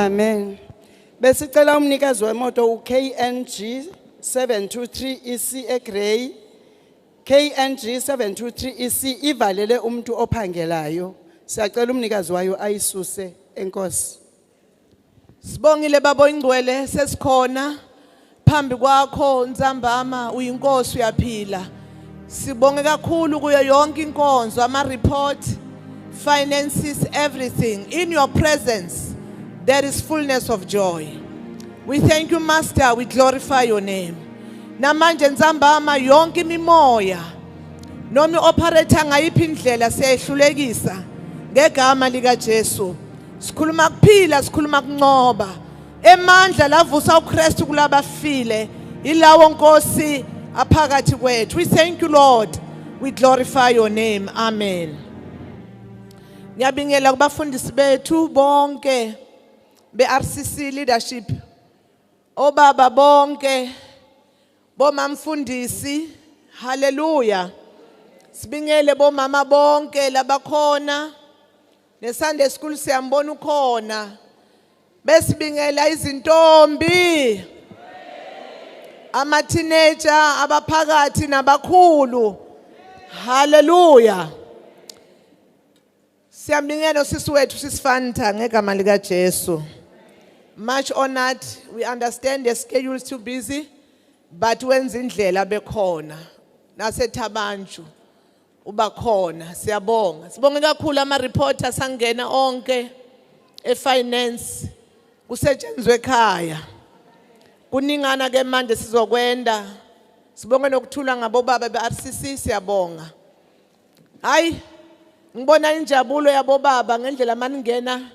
Amen. Besicela umnikazi wemoto uKNG 723 EC eGrey. KNG 723 EC ivalele umuntu ophangelayo. Siyacela umnikazi wayo ayisuse, enkosi. Sibongile babo ingcwele sesikhona phambi kwakho Nzambama uyinkosi uyaphila. Sibonge kakhulu kuyo yonke inkonzo ama report, finances, everything. In your presence there is fullness of joy. We thank you, Master. We glorify your name. Namanje Nzambama yonke imimoya noma operator ngayiphi indlela siyahlulekisa ngegama lika Jesu. Sikhuluma kuphila, sikhuluma kunqoba. Emandla lavusa uKristu kulabafile ilawo Nkosi aphakathi kwethu. We thank you, Lord. We glorify your name. Amen. Ngiyabingela kubafundisi bethu bonke beRCC leadership. Obaba bonke bomamfundisi. Hallelujah. Sibingele bomama bonke labakhona. NeSunday school siyambona ukhona. Besibingela izintombi. Ama teenager abaphakathi nabakhulu. Hallelujah. Siyambingela usisi wethu sisifanta ngegama lika Jesu. Much honored. We understand the schedule is too busy, but wenza indlela bekhona. NaseThabanchu ubakhona. Siyabonga. Sibonge kakhulu ama reporter sangena onke efinance kusetshenzwe ekhaya. Kuningana ke manje sizokwenda. Sibonge nokuthula ngabo baba beRCC siyabonga. Hayi ngibona injabulo yabo baba ngendlela maningena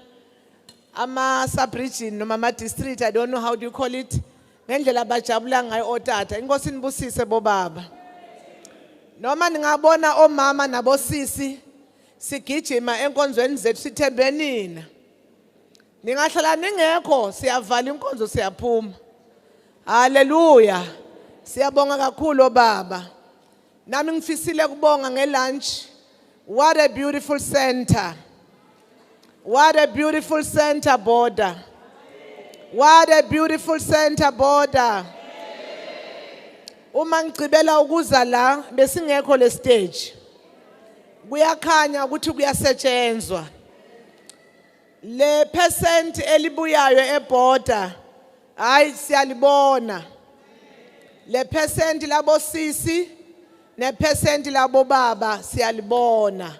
ama sub-region noma ama district, I don't know how do you call it, ngendlela bajabula ngayo otata. Inkosi nibusise bobaba. Noma ningabona omama nabosisi sigijima enkonzweni zethu sithembe nina. Ningahlala ningekho siyavala inkonzo siyaphuma. Hallelujah. Siyabonga kakhulu baba. Nami ngifisile kubonga ngelunch. What a beautiful center. What a beautiful center border. What a beautiful center border. Uma ngicibela ukuza la besingekho le stage. Kuyakhanya ukuthi kuyasetshenzwa. Le percent elibuyayo eborder hayi siyalibona. Le percent labo sisi ne percent labo baba siyalibona.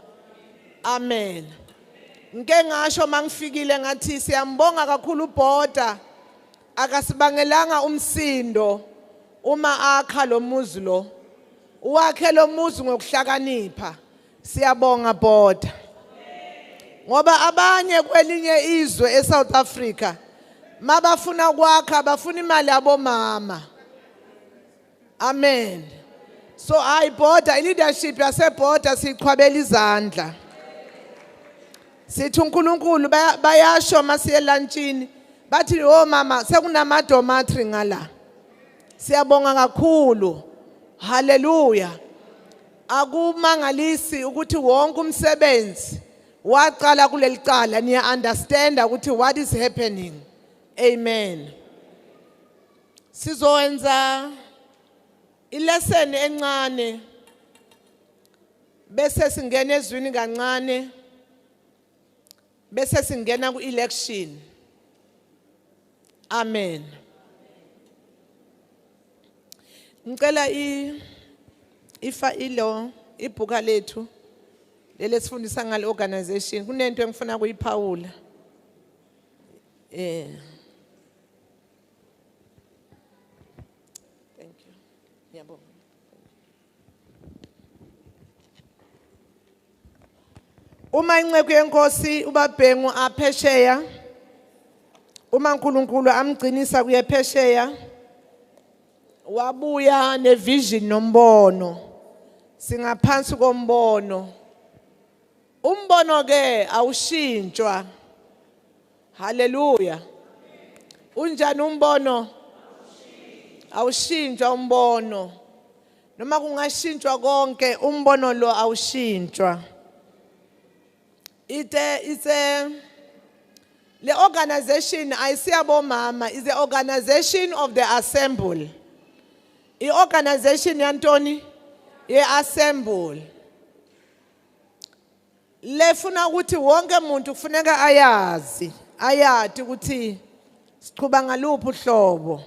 Amen. Ngike ngasho mangifikile ngathi siyambonga kakhulu uBhoda akasibangelanga umsindo uma akha lo muzi lo. Uwakhe lo muzi ngokuhlakanipha. Siyabonga Bhoda. Ngoba abanye kwelinye izwe eSouth Africa mabafuna ukwakha bafuna imali yabo mama. Amen. So I Bhoda leadership yaseBhoda siqhwabela izandla. Sithi uNkulunkulu bayasho masiye lunchini bathi oh mama sekunama dormitory ngala. Siyabonga kakhulu. Hallelujah. Akumangalisi ukuthi wonke umsebenzi waqala kuleli cala niya understand ukuthi what is happening. Amen. Sizowenza ilesson encane bese singena ezwini kancane bese singena ku-election. Amen. Ngicela ifa ilo ibhuka lethu lele sifundisa ngale organization kunento engifuna kuyiphawula. Thank you. Ngiyabonga. Uma inceku yenkosi ubaBhengu aphesheya uma uNkulunkulu amgcinisa kuye phesheya wabuya nevision nombono singaphansi kombono. Umbono ke awushintshwa. Hallelujah. Unjani umbono? Awushintshwa umbono. Noma kungashintshwa konke umbono lo awushintshwa. It's Le organization ayisiyabo mama is the organization of the assemble. I-organization yantoni? Ye-assemble. Lefuna ukuthi wonke umuntu kufuneka ayazi ukuthi siqhubha ngaluphi uhlobo.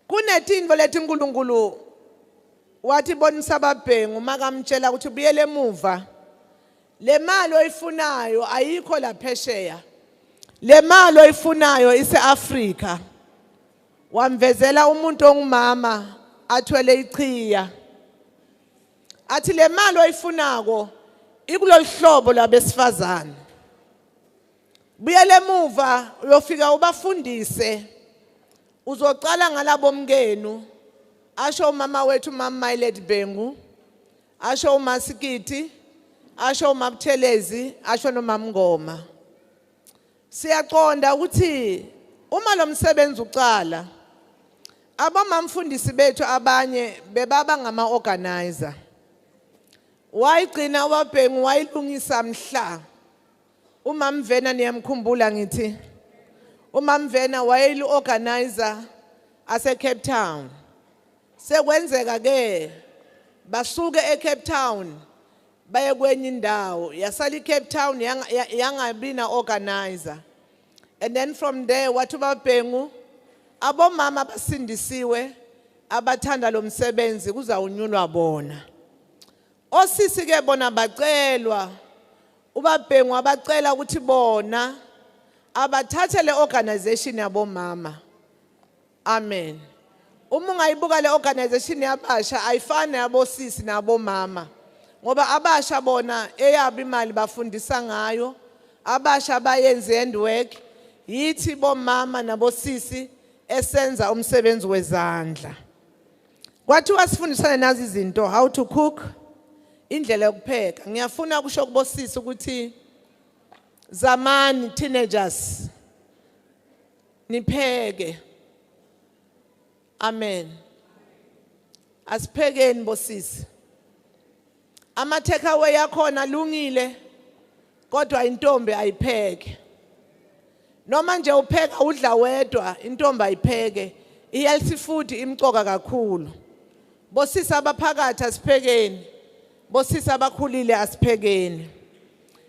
Kunetinto leti uNkulunkulu wathi bonisa ababhengu makamtshela ukuthi ubuyele emuva. Le mali oyifunayo ayikho la phesheya. Le mali oyifunayo ise-Afrika. Wamvezela umuntu ongumama athwele ichiya. Athi le mali oyifunako ikulolu hlobo labesifazane. Buyele emuva uyofika ubafundise. Uzocala ngalabo mngenu. Asho umama wethu uMama Mayilet Bhengu. Asho uMasikiti. Asho uMabuthelezi. Asho noMama Ngoma. Siyaqonda ukuthi uma lo msebenzi uqala abamamfundisi bethu abanye bebaba ngama-organizer. Wayigcina uBhengu wayilungisa mhla. UMama Mvena niyamkhumbula ngithi. UMama Mvena wayeli-organizer ase-Cape Town. Sekwenzeka ke basuke eCape Town baye kwenye indawo. Yasala iCape Town yangabi na organizer. And then from there wathi uBhengu abomama basindisiwe abathanda lo msebenzi kuzawunyulwa bona. Osisi ke bona bacelwa uBhengu abacela ukuthi bona abathathe le organization yabomama. Amen. Uma ungayibuka le organization yabasha ayifani yabosisi nabomama. Ngoba abasha bona eyabo imali bafundisa ngayo, abasha bayenze handwork, yithi bomama nabosisi esenza umsebenzi wezandla. Kwathiwa sifundisane nazi izinto, how to cook, indlela yokupheka. Ngiyafuna ukusho kubosisi ukuthi zamani teenagers nipheke. Amen. Asiphekeni bosisi. Ama takeaway yakhona lungile kodwa intombi ayipheke. Noma nje upheka udla wedwa intombi ayipheke. I-healthy food imcoka kakhulu. Bosisi abaphakathi asiphekeni. Bosisi abakhulile asiphekeni.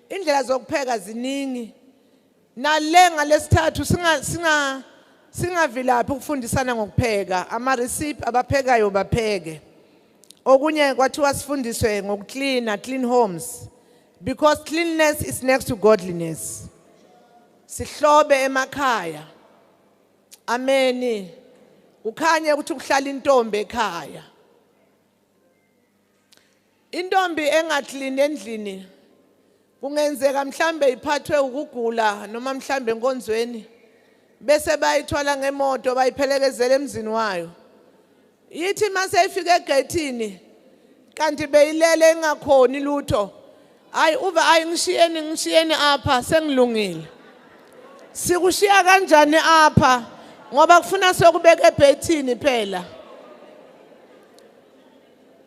Indlela zokupheka ziningi. Nalenga lesithathu singavilaphi ukufundisana ngokupheka. Ama recipe abaphekayo bapheke. Okunye kwathiwa sifundiswe clean homes, because cleanliness is next to godliness. Sihlobe emakhaya. Amen. Ukhanye ukuthi kuhlala intombi ekhaya. Intombi engaklini endlini kungenzeka mhlambe iphathwe ukugula noma mhlambe enkonzweni bese bayithwala ngemoto bayiphelekezele emzini wayo. Yithi mase ifika egethini kanti beyilele engakhoni lutho. Hayi uva ayi ngishiyeni apha sengilungile. Sikushiya kanjani apha ngoba kufuna sokubeka ebhethini phela.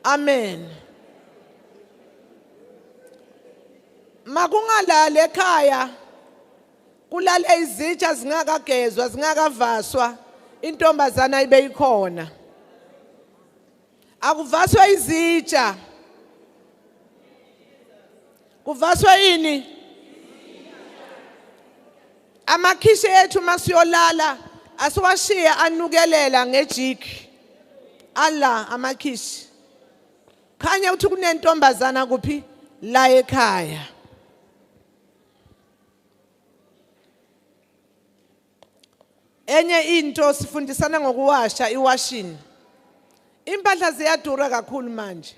Amen. Makungalala ekhaya kulale izitsha zingakagezwa zingakavaswa intombazana ibe ikhona. Akuvaswa izitsha. Kuvaswa yini? Amakhishe ethu masiyolala asiwashiya anukelela ngejiki. Allah amakhishi. Khanya ukuthi kunentombazana kuphi la ekhaya. Enye into sifundisana ngokuwasha iwashing. Impahla ziyadura kakhulu manje.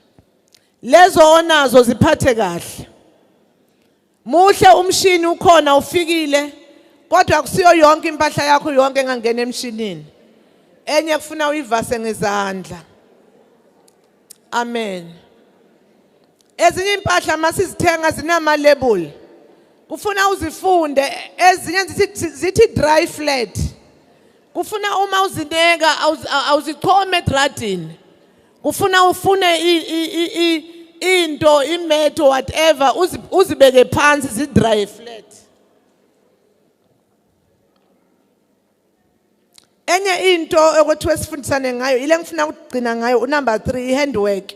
Lezo onazo ziphathe kahle. Muhle umshini ukhona ufikile kodwa akusiyo yonke impahla yakho yonke engangena emshinini. Enye kufuna uyivase ngezandla. Amen. Ezinye impahla masizithenga zinama label. Kufuna uzifunde, ezinye zithi dry flat. Kufuna uma uzineka awuzichome edradini. Kufuna ufune into imeto whatever uzibeke phansi zi dry flat. Enye into ekuthiwa sifundisane ngayo ile ngifuna ukugcina ngayo number 3 handwork.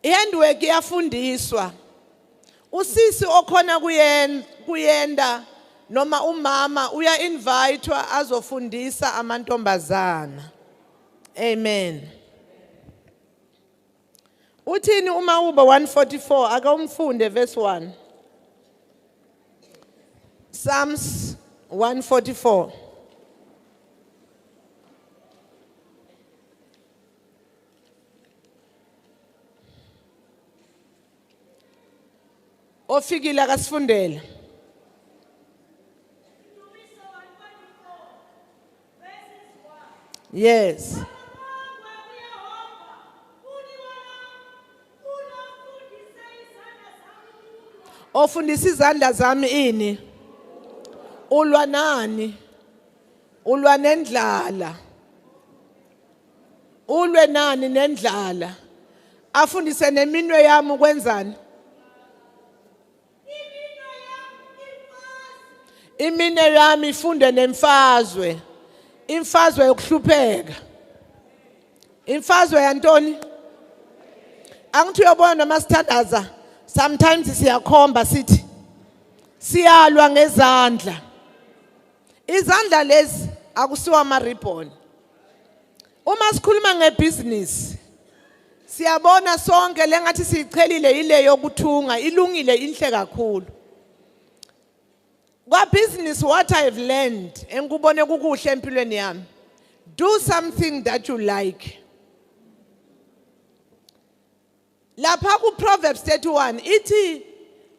Handwork iyafundiswa. Usisi okhona kuyenda noma umama uya invitewa azofundisa amantombazana. Amen. Uthini uma uba 144 ake umfunde verse 1. Psalms 144. Ofikile akasifundela. Yes. Ofundisa izandla zami ini? Ulwa nani? Ulwa nendlala. Ulwe nani nendlala? Afundise neminwe yami ukwenzani? Iminwe yami ifunde nemfazwe. Imfazwe yokuhlupheka. Imfazwe yantoni? Angithi uyabona noma sithandaza sometimes siyakhomba sithi siyalwa ngezandla. Izandla lezi akusiwa ama ribbon. Uma sikhuluma ngebusiness siyabona sonke lengathi sichelile ile yokuthunga ilungile inhle kakhulu. Kwa business what I have learned engikubone kukuhle empilweni yami. Do something that you like. Lapha ku Proverbs 31 ithi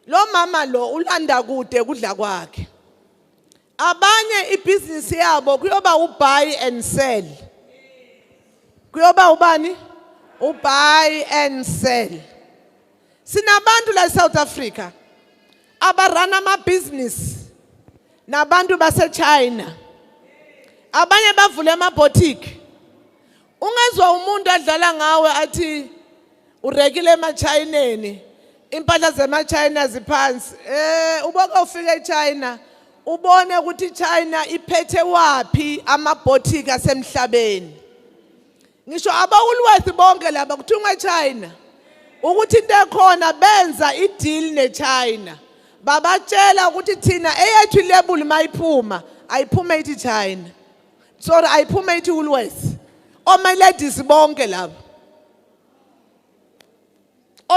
lo mama lo ulanda kude kudla kwakhe. Abanye ibusiness yabo kuyoba ubuy and sell. Kuyoba ubani? Ubuy and sell. Sinabantu la South Africa abarana ama business nabantu base China. Abanye bavule ama boutique. Ungezwe umuntu adlala ngawe athi urekile emachineni impahla zema-China ziphansi uboke ufike eChina ubone ukuthi iChina iphethe wapi amaboutique asemhlabeni. Ngisho abawulwazi bonke laba kuthunga eChina ukuthi into ekhona benza ideal neChina babatshela ukuthi thina eyethu label mayiphuma ayiphuma ethi China sorry ayiphuma ethi Woolworths oma ladies bonke laba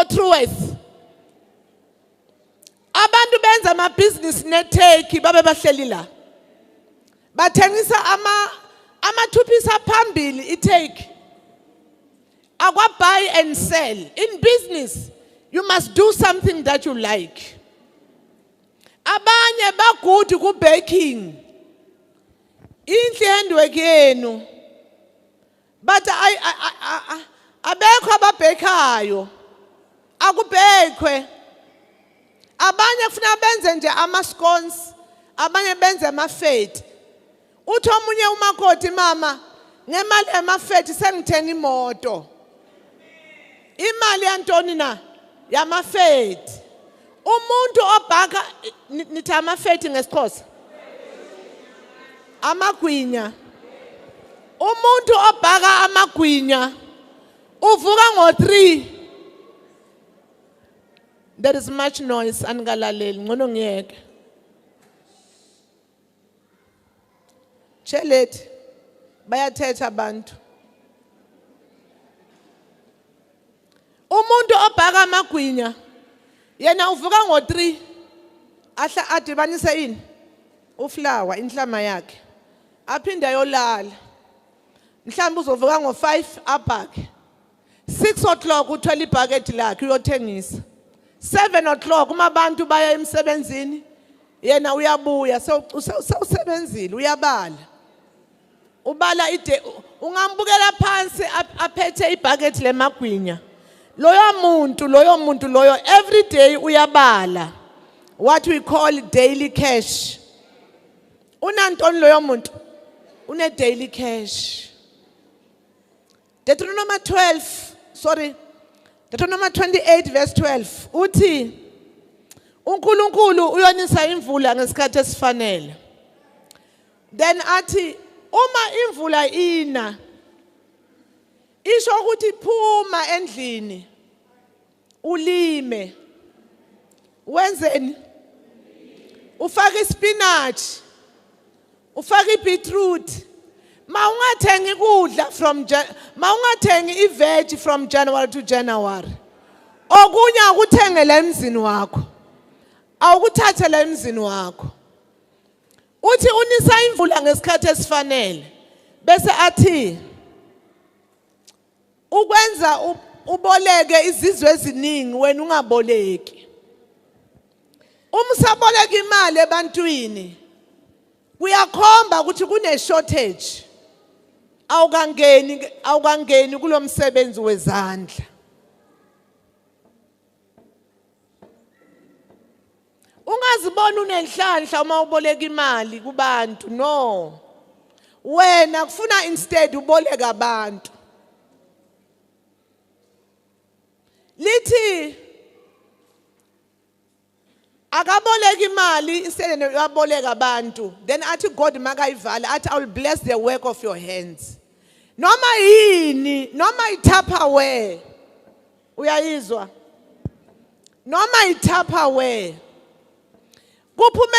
Truworths. Abantu benza ama business netake babe bahleli la. Bathengisa ama two piece phambili itake. Akwa buy and sell. In business you must do something that you like. Abanye bagood ku baking. Inhle handwork yenu. But abekho ababhekayo. Akubhekwe. Abanye kufuna benze nje ama scones, abanye benze ama fete. Uthi omunye umakoti mama, ngemali ema fete sengithenga imoto. Imali yantoni na? Yama fete. Umuntu obhaka nithi ama fete ngeSixhosa. Amagwinya. Umuntu obhaka amagwinya uvuka ngo3. There is much noise angalaleli ngono ngiyeke. Chelethi bayathetha abantu. Umuntu obhaka amagwinya yena uvuka ngo3 ahla adibanise ini uflower inhlama yakhe aphinde ayolala. Mhlawumbe uzovuka ngo5 abhake. 6 o'clock uthwala ibhaketi lakhe uyothengisa. 7 o'clock uma abantu baya emsebenzini yena uyabuya sewusebenzile uyabala ubala ide ungambukela phansi aphethe ibhaketi lemagwinya loyo muntu every day uyabala what we call daily cash. Unantoni loyo muntu une daily cash. Deuteronomy 28 verse 12 uthi uNkulunkulu uyonisa imvula ngesikhathi esifanele. Then athi uma imvula ina isho ukuthi phuma endlini ulime wenzeni ufake ispinach ufake ibeetroot maungathengi kudla maungathengi iveg from January to January okunye akuthengele emzini wakho awukuthathele emzini wakho uthi unisa imvula ngesikhathi esifanele bese athi ukwenza uboleke izizwe eziningi wena ungaboleki umsaboleka imali ebantwini kuyakhomba ukuthi kune shortage awukangeni kulomsebenzi wezandla ungazibona unenhlanhla uma uboleka imali kubantu no wena kufuna instead uboleka abantu lithi akaboleka imali instead uyaboleka abantu then athi God makayivala athi I will bless the work of your hands noma yini noma itupperware uyayizwa noma itupperware kuphume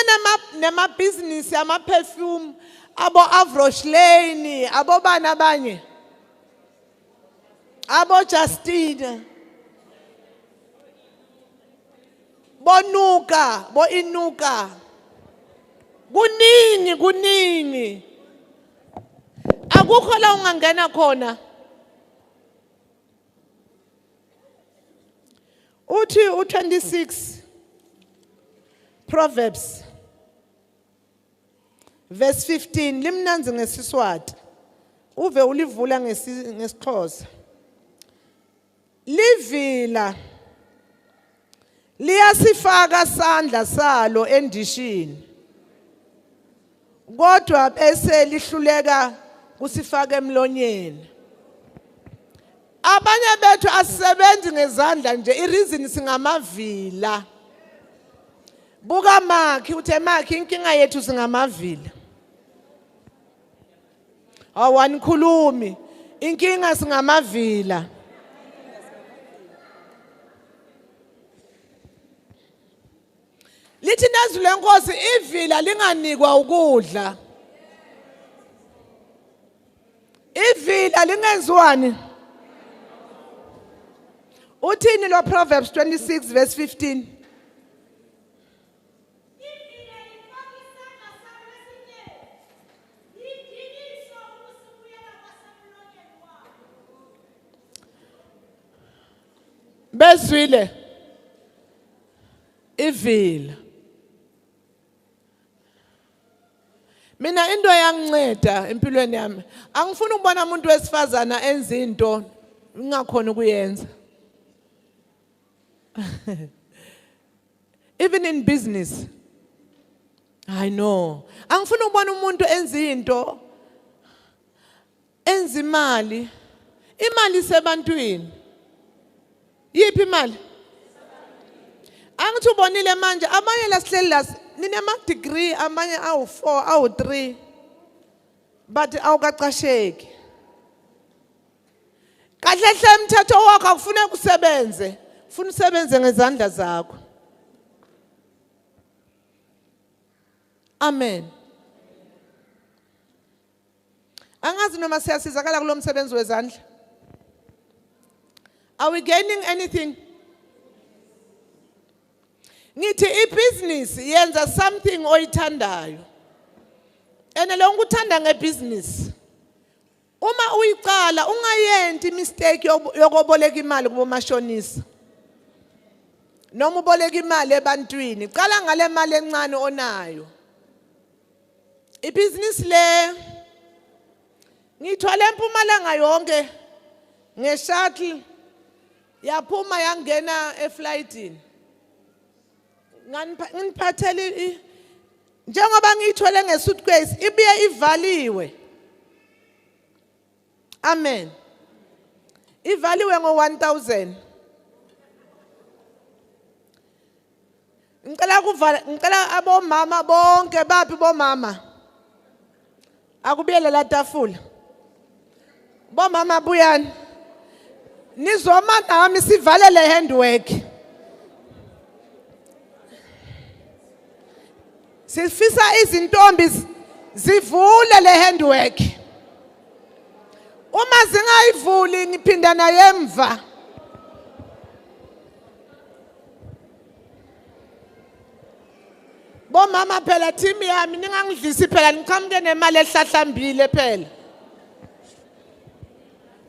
nema business ama perfume abo Avrosh Lane abo bana abanye abo Justine bonuka bo inuka kuningi akukho la ungangena khona uthi u26 Proverbs verse 15 limnanzi ngesiswati uve ulivula ngesixhosa livila liyasifaka sandla salo endishini kodwa bese lihluleka kusifaka emlonyeni abanye bethu asisebenzi ngezandla nje ireason singamavila buka Mark uthe Mark inkinga yethu singamavila awanikhulumi inkinga singamavila lithi nezwi lenkosi ivila linganikwa ukudla ivila lingenziwani uthini lo Proverbs 26 verse 15 bezwile ivila mina into yanginceda empilweni yami angifuni ukubona umuntu wesifazana enza into ngingakhona ukuyenza even in business I know angifuni ukubona umuntu enza into enza imali sebantwini yiphi imali angithi ubonile manje abanye lasihleli la ninema degree amanye awu4 awu3 but awukaqasheki kahle hle umthetho wakho akufune kusebenze ufuna usebenze ngezandla zakho amen angazi noma siyasizakala kulomsebenzi wezandla are we gaining anything ngithi ibusiness yenza something oyithandayo ene lo ngikuthanda ngebusiness uma uyiqala ungayenti mistake yokuboleka imali kubo mashonisa noma uboleka imali ebantwini qala ngale mali encane onayo ibusiness le ngithwale eMpumalanga yonke ngeshuttle yaphuma yangena eflightini nganiphathele njengoba ngiyithwele ngesuitcase ibuye ivaliwe amen ivaliwe ngo1000 ngicela abomama bonke baphi bomama Akubiyele la tafula. Bomama buyani. Nizoma nami sivalele handwork. Sifisa izintombi zivule le handwork. Uma zingayivuli ngiphinda naye emva. Bomama phela team yami ningangidlisi phela ngiqhamuke nemali ehlahlambile phela.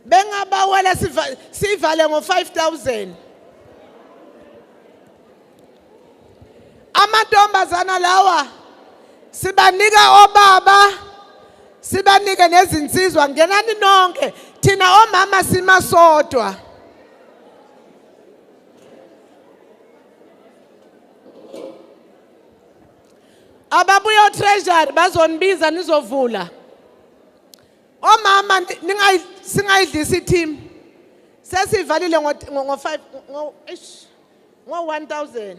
Bengabawela sivale ngo-5,000. Amantombazana lawa sibanika obaba, sibanike nezinsizwa, ngenani nonke thina omama simasodwa. Ababuya treasury bazonibiza nizovula. Omama singayidlisi team. Sesivalile ngo-1,000.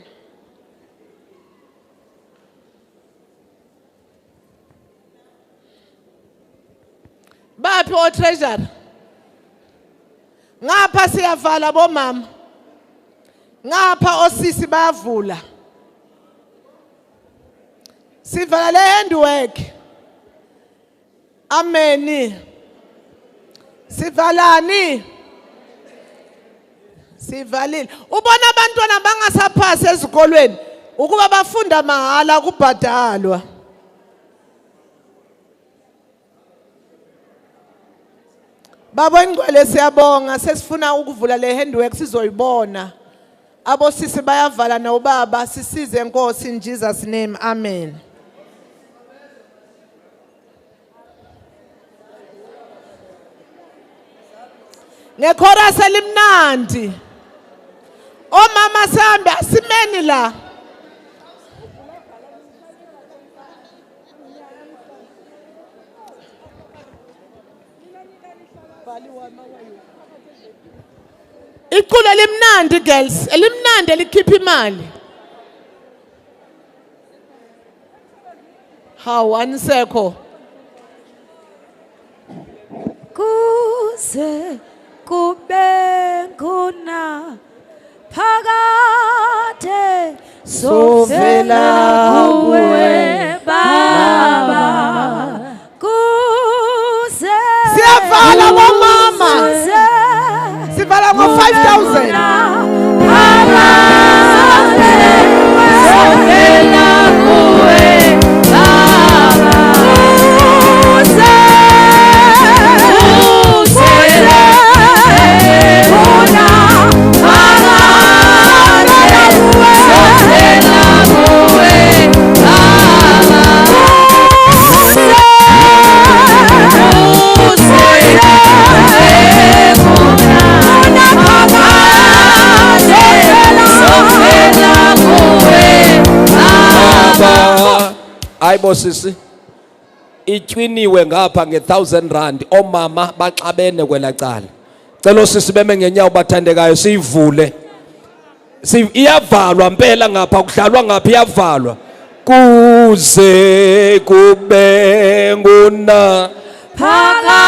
Baphi o treasury? Ngapha siyavala bomama. Ngapha osisi bayavula. Sivala le handwork. Amen. Sivalani. Sivalile. Ubona abantwana bangasaphasi ezikolweni ukuba bafunda mahala kubhadalwa. Baba Ngcwele siyabonga sesifuna ukuvula le handwork sizoyibona. Abosisi bayavala na ubaba sisize Nkosi in Jesus name. Amen. Ngekhora selimnandi. Omama sambe asimeni la. Iculo elimnandi girls, elimnandi likhipha imali. Hawu anisekho. Kuze kube nguna phakade sovela kuwe Baba. Kuze siyavala bomama. Sivala ngo-5,000. Hayibo sisi itwiniwe ngapha nge1,000 omama baxabene kwela cala. Cela sisi beme ngenyawo bathandekayo siyivule. Iyavalwa impela ngapha kudlalwa ngapha iyavalwa. Kuze kube nguna phakade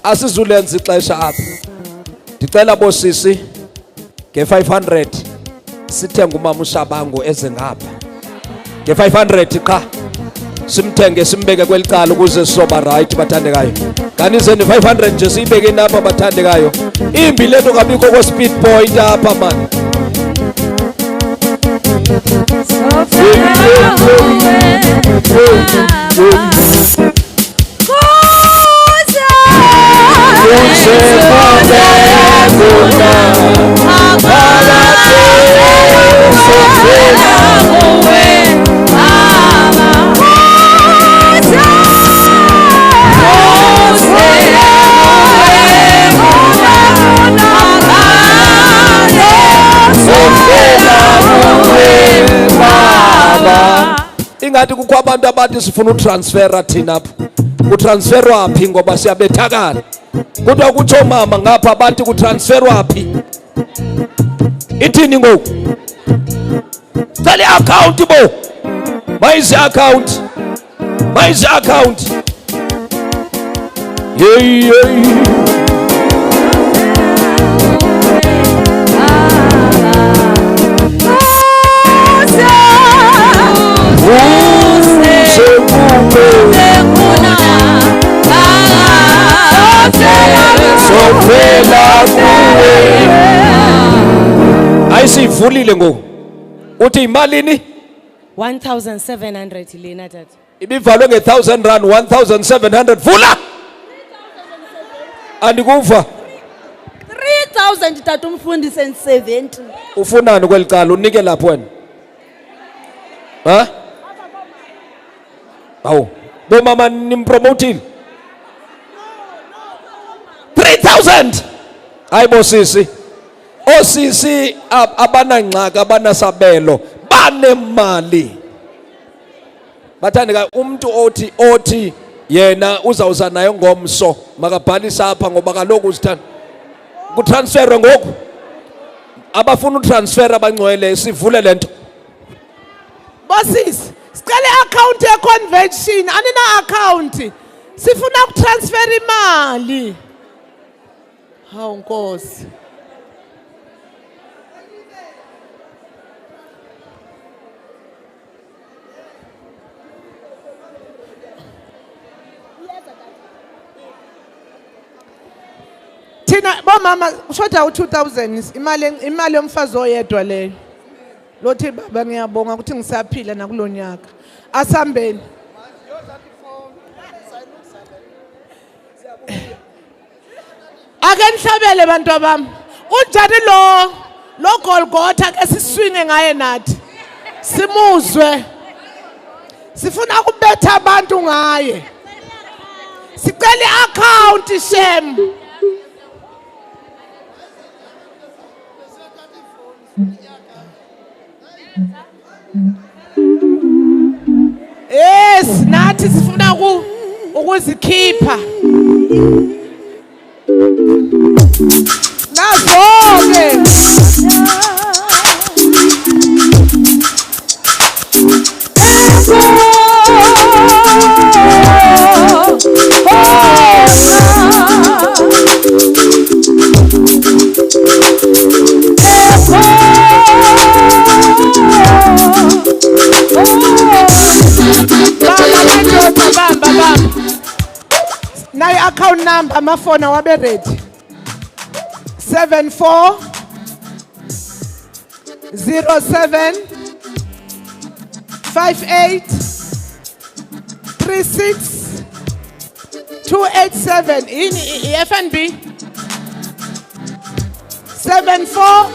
Asizulenza ixesha apha. Ndicela bosisi nge500 sithenga umama uShabangu ezengapha. Nge500 qha. Simthenge simbeke kwelicala ukuze sizoba right bathandekayo. Kanise ni 500 nje sibeke napha bathandekayo. Imbi lento kabikho ko speed point apha man. Ingathi kukho abantu abathi sifuna utransfera thina apha. Kutransferwa phi ngoba siyabethakala. Kodwa kutsho mama ngapha abantu kutransferwa phi? Ithini ngoku? Cala account bo. Mayisi account. Mayisi account. Hey. Ayisivulile ngoku. Uthi imalini? 1700 lena tata. Ibivalwe nge1000 rand 1700 vula. Andikuva. 3000 tata umfundisi and 70. Ufunani kwelicala unike lapho wena? Ha? Awu. Bo mama nimpromoting. 3000. Hayibo sisi. Osisi abanangxaka abanasabelo banemali. Bathandeka umuntu othi yena uzawuza nayo ngomso makabhalisa apha ngoba kaloku usithanda kutransferwe ngoku. Abafuna utransfer abangcwele sivule lento. Bosisi, sicela account ye convention, anina account. Sifuna ukutransfer imali. Hawu Nkosi. Thina bomama ushoda u2000 imali yomfazi oyedwa leyo. Lothi baba ngiyabonga ukuthi ngisaphila nakulonyaka. Asambeni. Ake nihlabele bantu bami. Unjani lo Golgotha ke siswinge ngaye nathi. Simuzwe. Sifuna ukubetha abantu ngaye. Sicela account shem. Yes, nathi sifuna ukuzikhipha. Nazo-ke. Bamba. Nayo account number amafona wabe ready. 74 07 58 36 287 in FNB 74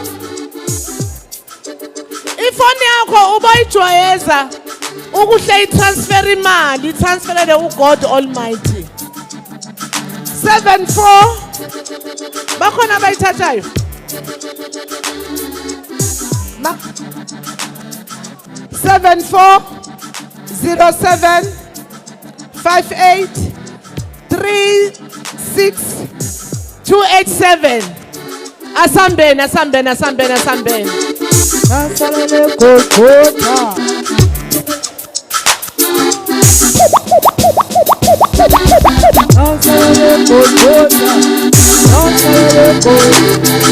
ifoni yakho ubayijwayeza ukuhle itransfer imali transferele uGod Almighty 74 bakhona abayithathayo 74 07 58 36 287 asambeni Asalele Golgotha. Asalele Golgotha. Nkosi